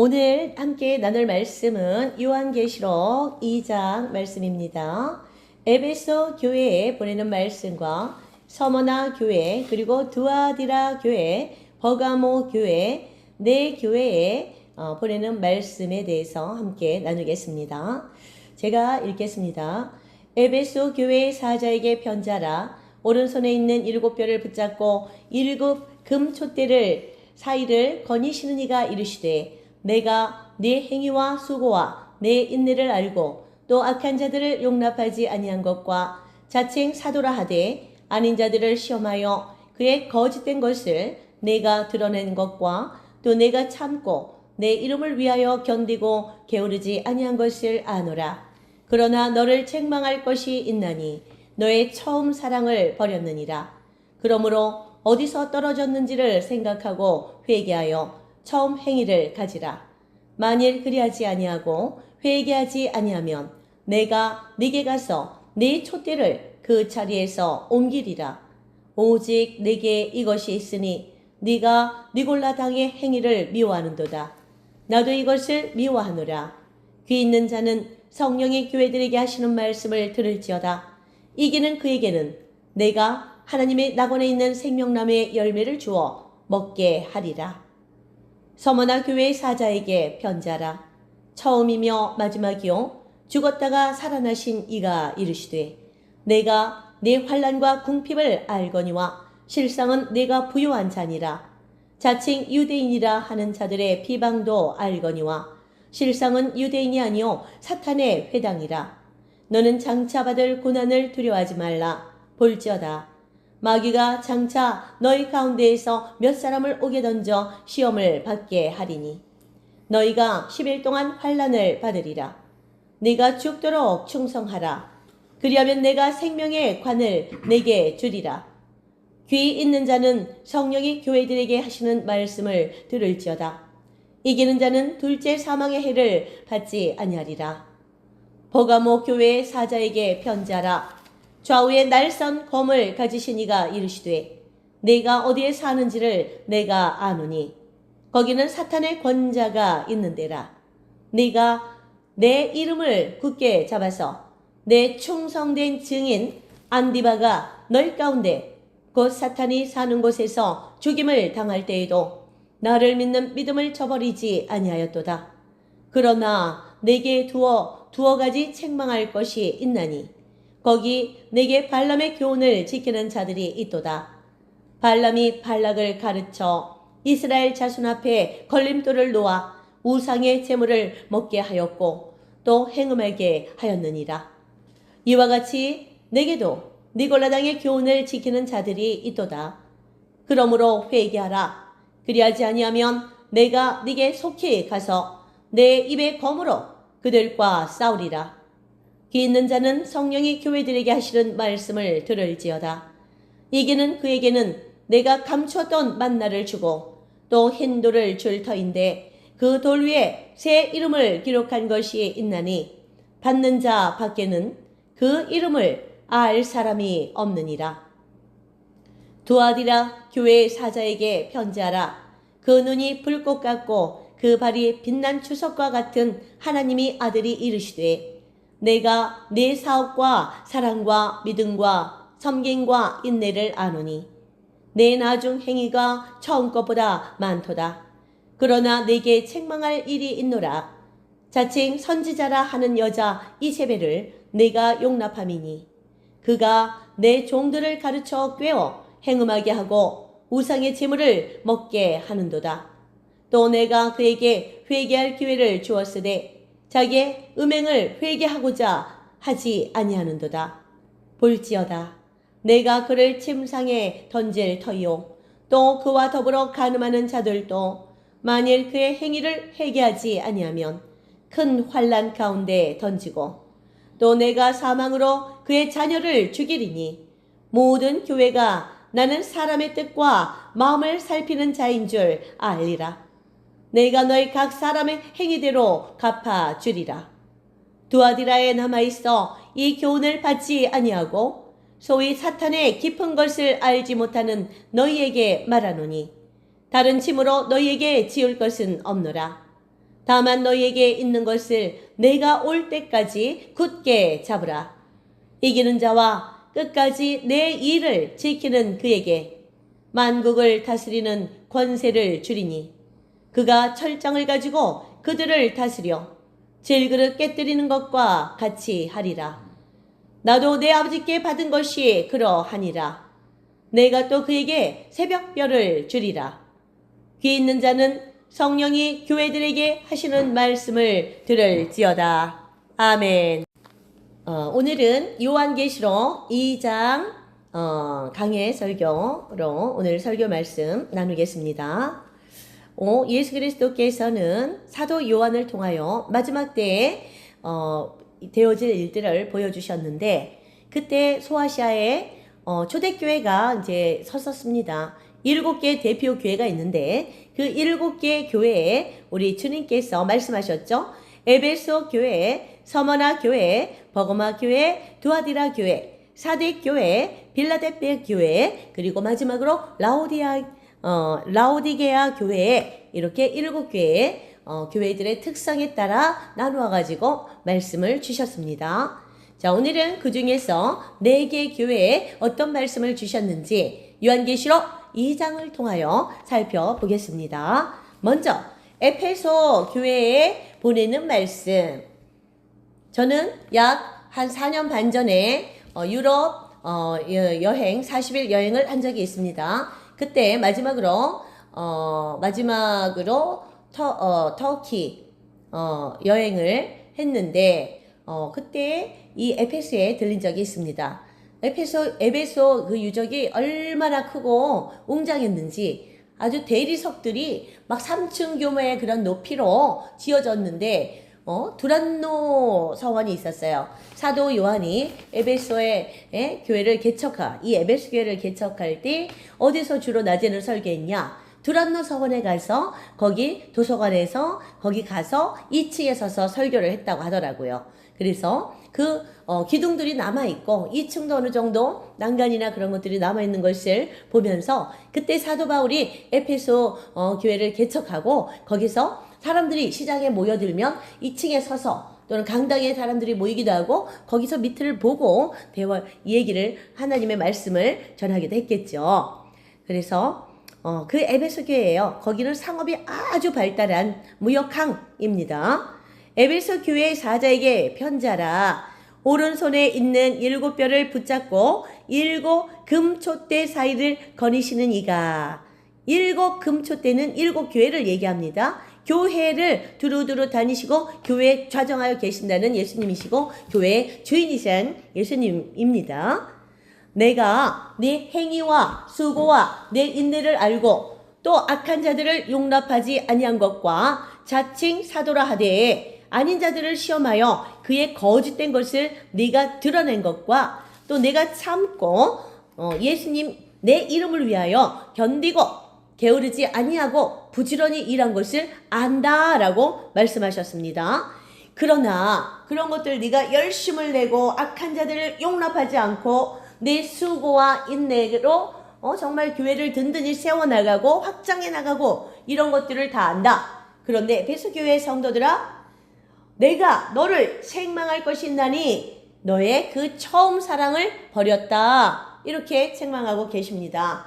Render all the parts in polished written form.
오늘 함께 나눌 말씀은 요한계시록 2장 말씀입니다. 에베소 교회에 보내는 말씀과 서머나 교회, 그리고 두아디라 교회, 버가모 교회, 네 교회에 보내는 말씀에 대해서 함께 나누겠습니다. 제가 읽겠습니다. 에베소 교회의 사자에게 편자라. 오른손에 있는 7뼈를 붙잡고 7 금촛대를 사이를 거니시는 이가 이르시되, 내가 네 행위와 수고와 네 인내를 알고 또 악한 자들을 용납하지 아니한 것과 자칭 사도라 하되 아닌 자들을 시험하여 그의 거짓된 것을 내가 드러낸 것과 또 내가 참고 내 이름을 위하여 견디고 게으르지 아니한 것을 아노라. 그러나 너를 책망할 것이 있나니 너의 처음 사랑을 버렸느니라. 그러므로 어디서 떨어졌는지를 생각하고 회개하여 처음 행위를 가지라. 만일 그리하지 아니하고 회개하지 아니하면 내가 네게 가서 네 촛대를 그 자리에서 옮기리라. 오직 네게 이것이 있으니 네가 니골라 당의 행위를 미워하는도다. 나도 이것을 미워하노라. 귀 있는 자는 성령이 교회들에게 하시는 말씀을 들을지어다. 이기는 그에게는 내가 하나님의 낙원에 있는 생명나무의 열매를 주어 먹게 하리라. 서머나 교회의 사자에게 편자라. 처음이며 마지막이요 죽었다가 살아나신 이가 이르시되, 내가 네 환난과 궁핍을 알거니와 실상은 내가 부요한 자니라. 자칭 유대인이라 하는 자들의 비방도 알거니와 실상은 유대인이 아니요 사탄의 회당이라. 너는 장차 받을 고난을 두려워하지 말라. 볼지어다 마귀가 장차 너희 가운데에서 몇 사람을 옥에 던져 시험을 받게 하리니 너희가 10일 동안 환난을 받으리라. 네가 죽도록 충성하라. 그리하면 내가 생명의 관을 내게 주리라. 귀 있는 자는 성령이 교회들에게 하시는 말씀을 들을지어다. 이기는 자는 둘째 사망의 해를 받지 아니하리라. 버가모 교회의 사자에게 편지하라. 좌우에 날선 검을 가지신 이가 이르시되, 내가 어디에 사는지를 내가 아노니 거기는 사탄의 권자가 있는 데라. 네가 내 이름을 굳게 잡아서 내 충성된 증인 안디바가 너희 가운데 곧 사탄이 사는 곳에서 죽임을 당할 때에도 나를 믿는 믿음을 저버리지 아니하였도다. 그러나 내게 두어 가지 책망할 것이 있나니 거기 내게 발람의 교훈을 지키는 자들이 있도다. 발람이 발락을 가르쳐 이스라엘 자손 앞에 걸림돌을 놓아 우상의 제물을 먹게 하였고 또 행음하게 하였느니라. 이와 같이 내게도 니골라 당의 교훈을 지키는 자들이 있도다. 그러므로 회개하라. 그리하지 아니하면 내가 네게 속히 가서 내 입의 검으로 그들과 싸우리라. 귀 있는 자는 성령이 교회들에게 하시는 말씀을 들을지어다. 이기는 그에게는 내가 감추었던 만나를 주고 또 흰 돌을 줄 터인데 그 돌 위에 새 이름을 기록한 것이 있나니 받는 자 밖에는 그 이름을 알 사람이 없느니라. 두아디라 교회의 사자에게 편지하라. 그 눈이 불꽃 같고 그 발이 빛난 주석과 같은 하나님의 아들이 이르시되, 내가 네 사업과 사랑과 믿음과 섬김과 인내를 아노니 내 나중 행위가 처음 것보다 많도다. 그러나 내게 책망할 일이 있노라. 자칭 선지자라 하는 여자 이세벨을 내가 용납함이니 그가 내 종들을 가르쳐 꿰어 행음하게 하고 우상의 제물을 먹게 하는도다. 또 내가 그에게 회개할 기회를 주었으되 자기의 음행을 회개하고자 하지 아니하는도다. 볼지어다 내가 그를 침상에 던질 터이요 또 그와 더불어 간음하는 자들도 만일 그의 행위를 회개하지 아니하면 큰 환난 가운데 던지고 또 내가 사망으로 그의 자녀를 죽이리니 모든 교회가 나는 사람의 뜻과 마음을 살피는 자인 줄 알리라. 내가 너희 각 사람의 행위대로 갚아주리라. 두아디라에 남아있어 이 교훈을 받지 아니하고 소위 사탄의 깊은 것을 알지 못하는 너희에게 말하노니 다른 침으로 너희에게 지을 것은 없노라. 다만 너희에게 있는 것을 내가 올 때까지 굳게 잡으라. 이기는 자와 끝까지 내 일을 지키는 그에게 만국을 다스리는 권세를 주리니 그가 철장을 가지고 그들을 다스려 질그릇 깨뜨리는 것과 같이 하리라. 나도 내 아버지께 받은 것이 그러하니라. 내가 또 그에게 새벽별을 주리라. 귀 있는 자는 성령이 교회들에게 하시는 말씀을 들을지어다. 아멘. 오늘은 요한계시록 2장 강해 설교로 오늘 설교 말씀 나누겠습니다. 예수 그리스도께서는 사도 요한을 통하여 마지막 때에 되어질 일들을 보여주셨는데 그때 소아시아에 초대교회가 이제 섰었습니다. 7개 대표 교회가 있는데 그 7개 교회에 우리 주님께서 말씀하셨죠. 에베소 교회, 서머나 교회, 버거마 교회, 두아디라 교회, 사데 교회, 빌라델피아 교회, 그리고 마지막으로 라오디게아 교회, 이렇게 7개의 교회들의 특성에 따라 나누어 가지고 말씀을 주셨습니다. 자, 오늘은 그 중에서 4개 교회에 어떤 말씀을 주셨는지 요한계시록 2장을 통하여 살펴보겠습니다. 먼저 에페소 교회에 보내는 말씀. 저는 약 한 4년 반 전에 유럽 여행 40일 여행을 한 적이 있습니다. 그때 마지막으로 터키 여행을 했는데 그때 이 에페소에 들린 적이 있습니다. 에베소 그 유적이 얼마나 크고 웅장했는지 아주 대리석들이 막 3층 규모의 그런 높이로 지어졌는데 두란노 서원이 있었어요. 사도 요한이 에베소의 교회를 이 에베소 교회를 개척할 때 어디서 주로 낮에는 설교했냐? 두란노 서원에 가서 거기 도서관에서 거기 가서 2층에 서서 설교를 했다고 하더라고요. 그래서 그 기둥들이 남아있고 2층도 어느 정도 난간이나 그런 것들이 남아있는 것을 보면서 그때 사도 바울이 에페소 교회를 개척하고 거기서 사람들이 시장에 모여들면 2층에 서서 또는 강당에 사람들이 모이기도 하고 거기서 밑을 보고 얘기를 하나님의 말씀을 전하기도 했겠죠. 그래서 그 에베소 교회예요. 거기는 상업이 아주 발달한 무역항입니다. 에베소 교회 사자에게 편지하라. 오른손에 있는 7뼈를 붙잡고 7 금촛대 사이를 거니시는 이가 7 금촛대는 7 교회를 얘기합니다. 교회를 두루두루 다니시고 교회에 좌정하여 계신다는 예수님이시고 교회의 주인이신 예수님입니다. 내가 네 행위와 수고와 내 인내를 알고 또 악한 자들을 용납하지 아니한 것과 자칭 사도라 하되 아닌 자들을 시험하여 그의 거짓된 것을 네가 드러낸 것과 또 내가 참고 예수님 내 이름을 위하여 견디고 게으르지 아니하고 부지런히 일한 것을 안다라고 말씀하셨습니다. 그러나 그런 것들 네가 열심을 내고 악한 자들을 용납하지 않고 내 수고와 인내로 정말 교회를 든든히 세워나가고 확장해 나가고 이런 것들을 다 안다. 그런데 에베소 교회 성도들아, 내가 너를 책망할 것이 있나니 너의 그 처음 사랑을 버렸다. 이렇게 책망하고 계십니다.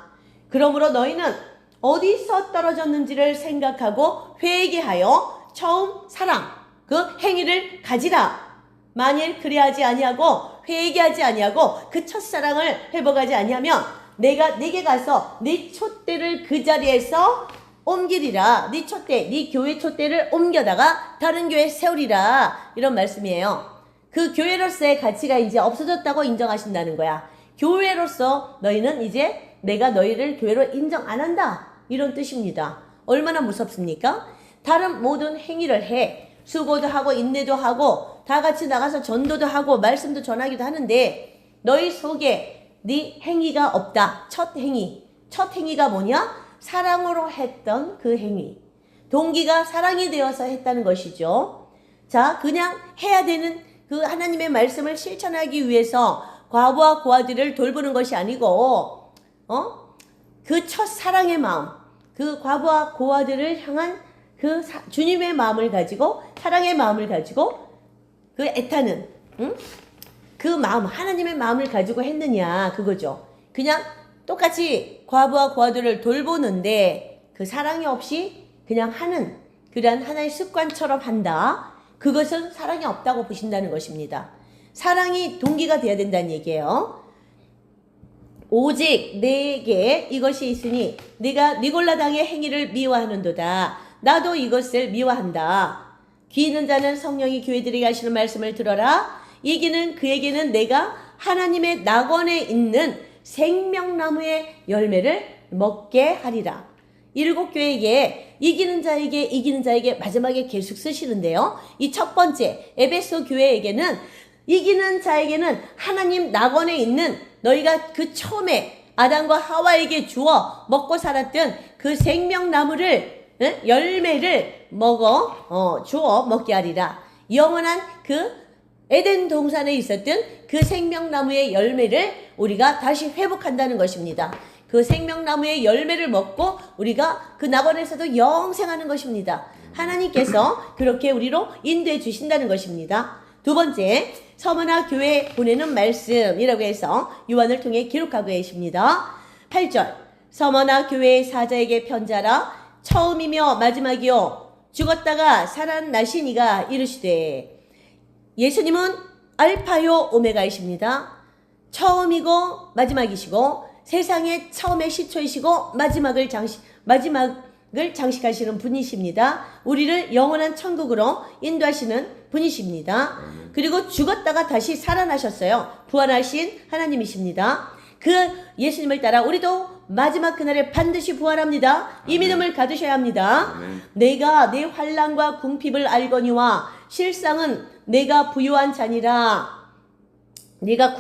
그러므로 너희는 어디서 떨어졌는지를 생각하고 회개하여 처음 사랑, 그 행위를 가지라. 만일 그리하지 아니하고 회개하지 아니하고 그 첫사랑을 회복하지 아니하면 내가 네게 가서 네 촛대를 그 자리에서 옮기리라. 네 촛대, 네 교회 촛대를 옮겨다가 다른 교회 세우리라. 이런 말씀이에요. 그 교회로서의 가치가 이제 없어졌다고 인정하신다는 거야. 교회로서 너희는 이제 내가 너희를 교회로 인정 안 한다. 이런 뜻입니다. 얼마나 무섭습니까? 다른 모든 행위를 해. 수고도 하고 인내도 하고 다 같이 나가서 전도도 하고 말씀도 전하기도 하는데 너희 속에 네 행위가 없다. 첫 행위가 뭐냐? 사랑으로 했던 그 행위. 동기가 사랑이 되어서 했다는 것이죠. 자, 그냥 해야 되는 그 하나님의 말씀을 실천하기 위해서 과부와 고아들을 돌보는 것이 아니고 그 첫 사랑의 마음, 그 과부와 고아들을 향한 주님의 마음을 가지고 사랑의 마음을 가지고 그 애타는 그 마음 하나님의 마음을 가지고 했느냐 그거죠. 그냥 똑같이 과부와 과부들을 돌보는데 그 사랑이 없이 그냥 하는 그러한 하나의 습관처럼 한다. 그것은 사랑이 없다고 보신다는 것입니다. 사랑이 동기가 되어야 된다는 얘기예요. 오직 내게 이것이 있으니 네가 니골라당의 행위를 미워하는도다. 나도 이것을 미워한다. 귀 있는 자는 성령이 교회들에게 하시는 말씀을 들어라. 이기는 그에게는 내가 하나님의 낙원에 있는 생명나무의 열매를 먹게 하리라. 7교회에게 이기는 자에게 마지막에 계속 쓰시는데요. 이 첫 번째 에베소 교회에게는 이기는 자에게는 하나님 낙원에 있는 너희가 그 처음에 아담과 하와에게 주어 먹고 살았던 그 생명나무를 열매를 주어 먹게 하리라. 영원한 그 에덴 동산에 있었던 그 생명나무의 열매를 우리가 다시 회복한다는 것입니다. 그 생명나무의 열매를 먹고 우리가 그 낙원에서도 영생하는 것입니다. 하나님께서 그렇게 우리로 인도해 주신다는 것입니다. 두 번째, 서머나 교회에 보내는 말씀이라고 해서 요한을 통해 기록하고 계십니다. 8절, 서머나 교회의 사자에게 편자라. 처음이며 마지막이요 죽었다가 살아나신 이가 이르시되. 예수님은 알파요 오메가이십니다. 처음이고 마지막이시고 세상의 처음의 시초이시고 마지막을 장식하시는 분이십니다. 우리를 영원한 천국으로 인도하시는 분이십니다. 그리고 죽었다가 다시 살아나셨어요. 부활하신 하나님이십니다. 그 예수님을 따라 우리도 마지막 그날에 반드시 부활합니다. 이 믿음을 가지셔야 합니다. 내가 내 환난과 궁핍을 알거니와 실상은 내가 부유한 자니라. 네가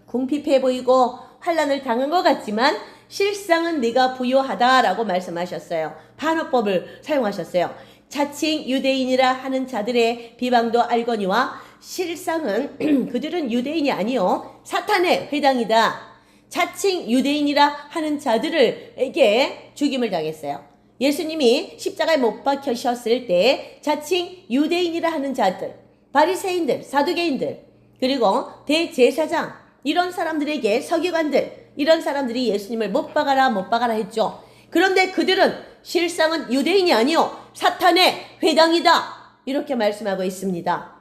궁핍해 보이고 환난을 당한 것 같지만 실상은 네가 부유하다라고 말씀하셨어요. 반어법을 사용하셨어요. 자칭 유대인이라 하는 자들의 비방도 알거니와 실상은 그들은 유대인이 아니요 사탄의 회당이다. 자칭 유대인이라 하는 자들에게 죽임을 당했어요. 예수님이 십자가에 못 박히셨을 때 자칭 유대인이라 하는 자들, 바리새인들, 사두개인들, 그리고 대제사장 이런 사람들에게 서기관들 이런 사람들이 예수님을 못 박아라 했죠. 그런데 그들은 실상은 유대인이 아니요 사탄의 회당이다 이렇게 말씀하고 있습니다.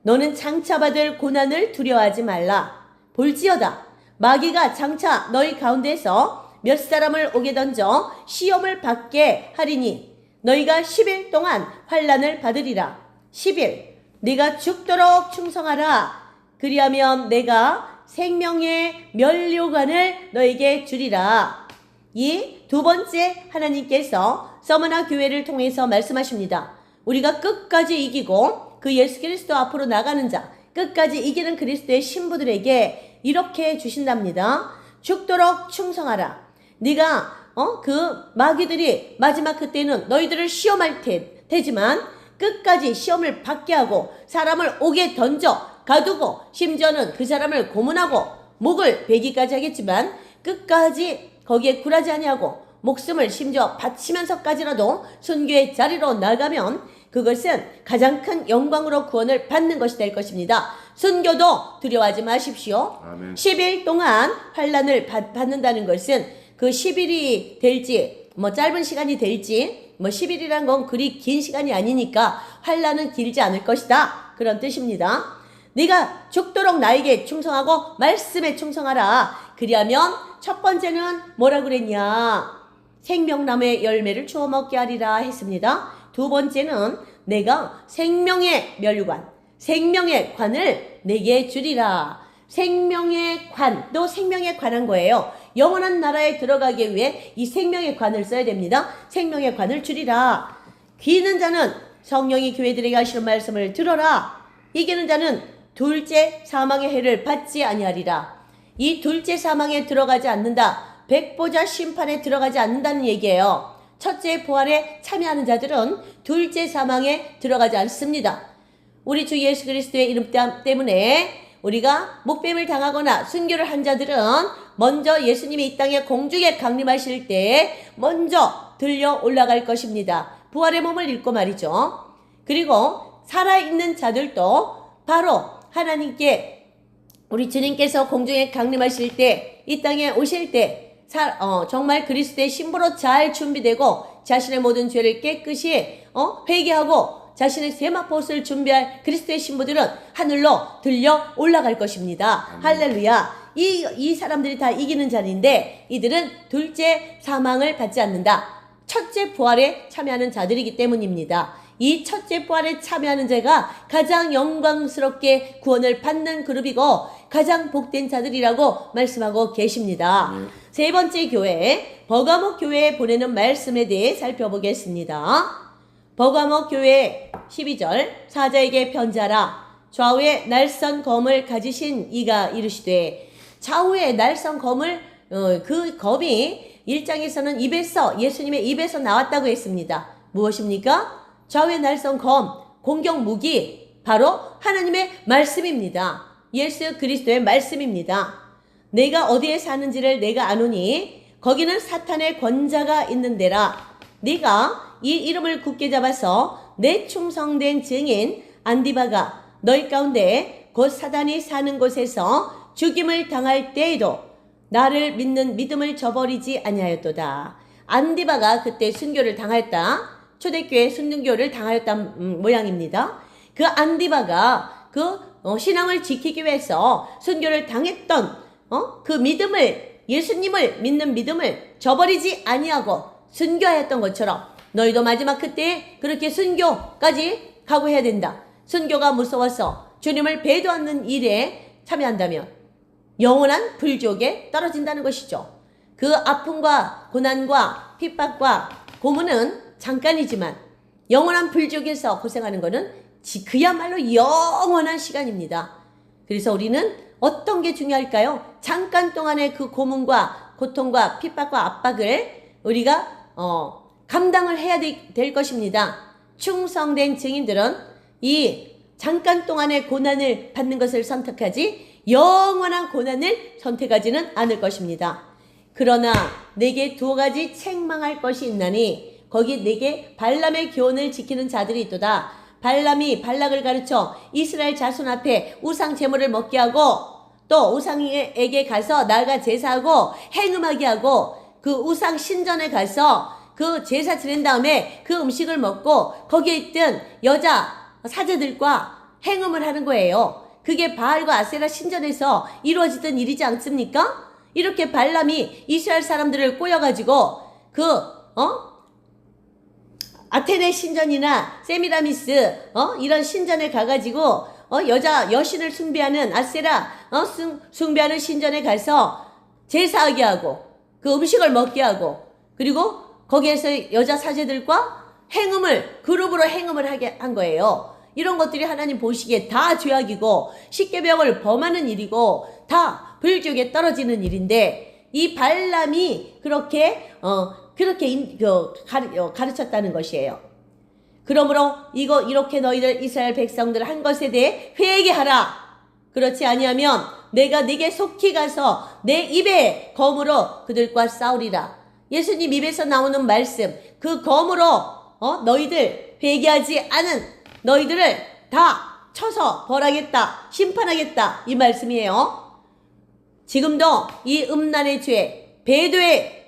너는 장차 받을 고난을 두려워하지 말라. 볼지어다 마귀가 장차 너희 가운데서 몇 사람을 오게 던져 시험을 받게 하리니 너희가 10일 동안 환난을 받으리라. 10일 네가 죽도록 충성하라. 그리하면 내가 생명의 면류관을 너에게 주리라. 이 두 번째 하나님께서 서머나 교회를 통해서 말씀하십니다. 우리가 끝까지 이기고 그 예수 그리스도 앞으로 나가는 자, 끝까지 이기는 그리스도의 신부들에게 이렇게 주신답니다. 죽도록 충성하라. 네가 그 마귀들이 마지막 그때는 너희들을 시험할 테지만 끝까지 시험을 받게 하고 사람을 옥에 던져 가두고 심지어는 그 사람을 고문하고 목을 베기까지 하겠지만 끝까지 거기에 굴하지 아니하고 목숨을 심지어 바치면서까지라도 순교의 자리로 나가면 그것은 가장 큰 영광으로 구원을 받는 것이 될 것입니다. 순교도 두려워하지 마십시오. 아멘. 10일 동안 환난을 받는다는 것은 그 10일이 될지 짧은 시간이 될지 10일이란 건 그리 긴 시간이 아니니까 환난은 길지 않을 것이다. 그런 뜻입니다. 네가 죽도록 나에게 충성하고 말씀에 충성하라. 그리하면 첫 번째는 뭐라 그랬냐? 생명나무의 열매를 주워 먹게 하리라 했습니다. 두 번째는 내가 생명의 면류관, 생명의 관을 내게 주리라. 생명의 관도 생명에 관한 거예요. 영원한 나라에 들어가기 위해 이 생명의 관을 써야 됩니다. 생명의 관을 주리라. 귀 있는 자는 성령이 교회들에게 하시는 말씀을 들어라. 이기는 자는 둘째 사망의 해를 받지 아니하리라. 이 둘째 사망에 들어가지 않는다. 백보자 심판에 들어가지 않는다는 얘기예요. 첫째 부활에 참여하는 자들은 둘째 사망에 들어가지 않습니다. 우리 주 예수 그리스도의 이름 때문에 우리가 목뱀을 당하거나 순교를 한 자들은 먼저 예수님이 이 땅에 공중에 강림하실 때 먼저 들려 올라갈 것입니다. 부활의 몸을 입고 말이죠. 그리고 살아있는 자들도 바로 하나님께 우리 주님께서 공중에 강림하실 때 이 땅에 오실 때 정말 그리스도의 신부로 잘 준비되고 자신의 모든 죄를 깨끗이 회개하고 자신의 세마포스를 준비할 그리스도의 신부들은 하늘로 들려 올라갈 것입니다. 할렐루야. 이 사람들이 다 이기는 자리인데 이들은 둘째 사망을 받지 않는다. 첫째 부활에 참여하는 자들이기 때문입니다. 이 첫째 부활에 참여하는 자가 가장 영광스럽게 구원을 받는 그룹이고 가장 복된 자들이라고 말씀하고 계십니다. 세 번째 교회, 버가모 교회에 보내는 말씀에 대해 살펴보겠습니다. 버가모 교회 12절, 사자에게 편지하라. 좌우에 날선 검을 가지신 이가 이르시되, 좌우에 날선 검을 그 검이 1장에서는 예수님의 입에서 나왔다고 했습니다. 무엇입니까? 좌우에 날선 검, 공격 무기, 바로 하나님의 말씀입니다. 예수 그리스도의 말씀입니다. 내가 어디에 사는지를 내가 아노니 거기는 사탄의 권자가 있는 데라. 네가 이 이름을 굳게 잡아서 내 충성된 증인 안디바가 너희 가운데 곧 사단이 사는 곳에서 죽임을 당할 때에도 나를 믿는 믿음을 저버리지 아니하였도다. 안디바가 그때 순교를 당했다. 초대교회 순교를 당하였다 모양입니다. 그 안디바가 신앙을 지키기 위해서 순교를 당했던 그 믿음을, 예수님을 믿는 믿음을 저버리지 아니하고 순교하였던 것처럼 너희도 마지막 그때 그렇게 순교까지 각오해야 된다. 순교가 무서워서 주님을 배도하는 일에 참여한다면 영원한 불족에 떨어진다는 것이죠. 그 아픔과 고난과 핍박과 고문은 잠깐이지만 영원한 불족에서 고생하는 것은 그야말로 영원한 시간입니다. 그래서 우리는 어떤 게 중요할까요? 잠깐 동안의 그 고문과 고통과 핍박과 압박을 우리가 감당을 해야 될 것입니다. 충성된 증인들은 이 잠깐 동안의 고난을 받는 것을 선택하지 영원한 고난을 선택하지는 않을 것입니다. 그러나 내게 두 가지 책망할 것이 있나니 거기 내게 발람의 교훈을 지키는 자들이 있도다. 발람이 발락을 가르쳐 이스라엘 자손 앞에 우상 제물을 먹게 하고 또 우상에게 가서 나아가 제사하고 행음하게 하고 그 우상 신전에 가서 그 제사 지낸 다음에 그 음식을 먹고 거기에 있던 여자 사제들과 행음을 하는 거예요. 그게 바알과 아세라 신전에서 이루어지던 일이지 않습니까? 이렇게 발람이 이스라엘 사람들을 꼬여가지고 아테네 신전이나 세미라미스 이런 신전에 가가지고 여자 여신을 숭배하는 아세라 숭배하는 신전에 가서 제사하게 하고 그 음식을 먹게 하고 그리고 거기에서 여자 사제들과 그룹으로 행음을 하게 한 거예요. 이런 것들이 하나님 보시기에 다 죄악이고 십계명을 범하는 일이고 다 불교에 떨어지는 일인데 이 발람이 그렇게 가르쳤다는 것이에요. 그러므로 이렇게 너희들 이스라엘 백성들 한 것에 대해 회개하라. 그렇지 아니하면 내가 네게 속히 가서 내 입의 검으로 그들과 싸우리라. 예수님 입에서 나오는 말씀, 그 검으로 너희들 회개하지 않은 너희들을 다 쳐서 벌하겠다, 심판하겠다 이 말씀이에요. 지금도 이 음란의 죄, 배도의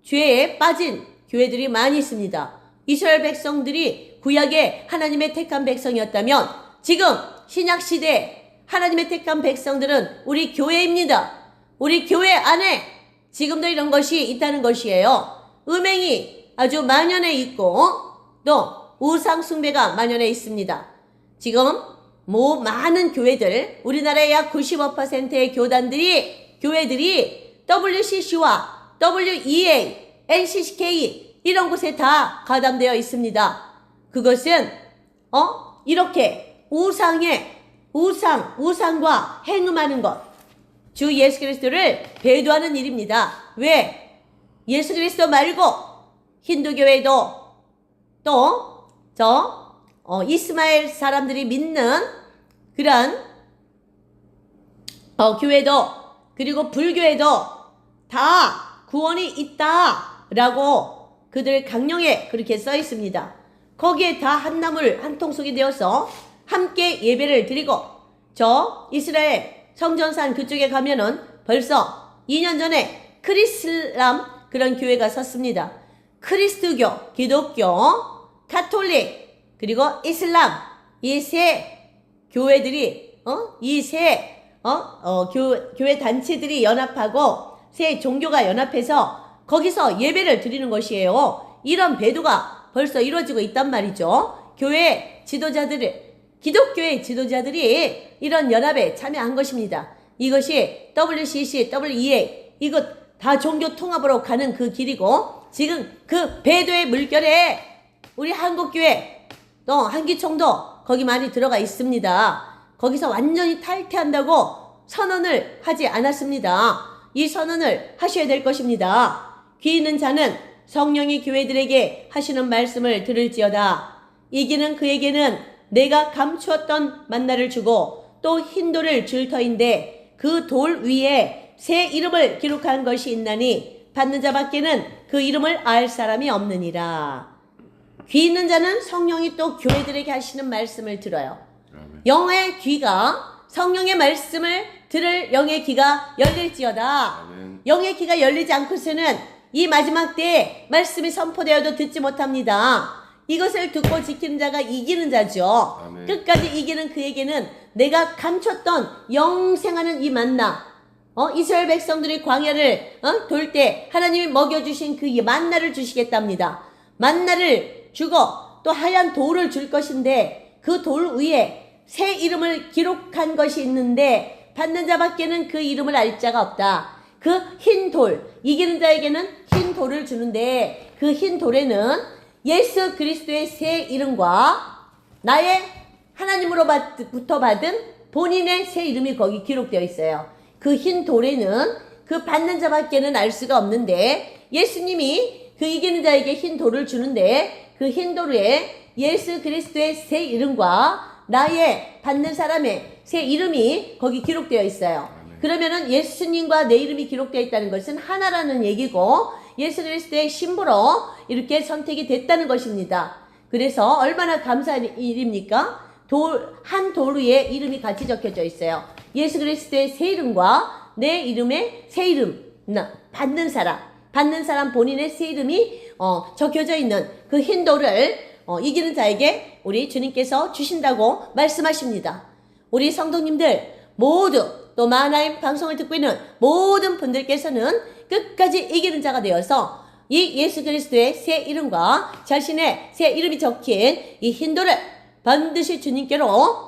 죄에 빠진 교회들이 많이 있습니다. 이스라엘 백성들이 구약의 하나님의 택한 백성이었다면 지금 신약시대 하나님의 택한 백성들은 우리 교회입니다. 우리 교회 안에 지금도 이런 것이 있다는 것이에요. 음행이 아주 만연해 있고 또 우상 숭배가 만연해 있습니다. 지금 많은 교회들, 우리나라의 약 95%의 교회들이 WCC와 WEA, NCCK 이런 곳에 다 가담되어 있습니다. 그것은 이렇게 우상과 행음하는 것, 주 예수 그리스도를 배도하는 일입니다. 왜? 예수 그리스도 말고 힌두교회도 또 이스마엘 사람들이 믿는 그런 교회도 그리고 불교에도 다 구원이 있다라고 그들 강령에 그렇게 써 있습니다. 거기에 다 한 나물 한 통 속이 되어서 함께 예배를 드리고 저 이스라엘 성전산 그쪽에 가면은 벌써 2년 전에 크리슬람 그런 교회가 섰습니다. 크리스트교, 기독교, 가톨릭 그리고 이슬람 이 세 교회들이 교회 단체들이 연합하고 세 종교가 연합해서 거기서 예배를 드리는 것이에요. 이런 배도가 벌써 이루어지고 있단 말이죠. 교회 지도자들이 기독교의 지도자들이 이런 연합에 참여한 것입니다. 이것이 WCC, WEA 이것 다 종교 통합으로 가는 그 길이고 지금 그 배도의 물결에 우리 한국교회 또 한기총도 거기 많이 들어가 있습니다. 거기서 완전히 탈퇴한다고 선언을 하지 않았습니다. 이 선언을 하셔야 될 것입니다. 귀 있는 자는 성령이 교회들에게 하시는 말씀을 들을지어다. 이기는 그에게는 내가 감추었던 만나를 주고 또 흰 돌을 줄 터인데 그 돌 위에 새 이름을 기록한 것이 있나니 받는 자밖에는 그 이름을 알 사람이 없느니라. 귀 있는 자는 성령이 또 교회들에게 하시는 말씀을 들어요. 영의 귀가 성령의 말씀을 들을 영의 귀가 열릴지어다. 영의 귀가 열리지 않고서는 이 마지막 때에 말씀이 선포되어도 듣지 못합니다. 이것을 듣고 지키는 자가 이기는 자죠. 아멘. 끝까지 이기는 그에게는 내가 감췄던 영생하는 이 만나 이스라엘 백성들이 광야를 돌 때 하나님이 먹여주신 그 만나를 주시겠답니다. 만나를 주고 또 하얀 돌을 줄 것인데 그 돌 위에 새 이름을 기록한 것이 있는데 받는 자밖에는 그 이름을 알 자가 없다. 그 흰 돌, 이기는 자에게는 흰 돌을 주는데 그 흰 돌에는 예수 그리스도의 새 이름과 나의 하나님으로부터 받은 본인의 새 이름이 거기 기록되어 있어요. 그 흰 돌에는 그 받는 자밖에는 알 수가 없는데 예수님이 그 이기는 자에게 흰 돌을 주는데 그 흰 돌 위에 예수 그리스도의 새 이름과 나의 받는 사람의 새 이름이 거기 기록되어 있어요. 그러면은 예수님과 내 이름이 기록되어 있다는 것은 하나라는 얘기고 예수 그리스도의 신부로 이렇게 선택이 됐다는 것입니다. 그래서 얼마나 감사한 일입니까? 한 돌 위에 이름이 같이 적혀져 있어요. 예수 그리스도의 새 이름과 내 이름의 새 이름, 받는 사람 본인의 새 이름이 적혀져 있는 그 흰 돌을 이기는 자에게 우리 주님께서 주신다고 말씀하십니다. 우리 성도님들 모두 또 마하나임 방송을 듣고 있는 모든 분들께서는 끝까지 이기는 자가 되어서 이 예수 그리스도의 새 이름과 자신의 새 이름이 적힌 이 흰 돌을 반드시 주님께로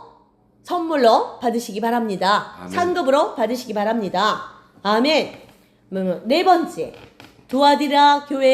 선물로 받으시기 바랍니다. 아멘. 상급으로 받으시기 바랍니다. 아멘. 네 번째, 두아디라 교회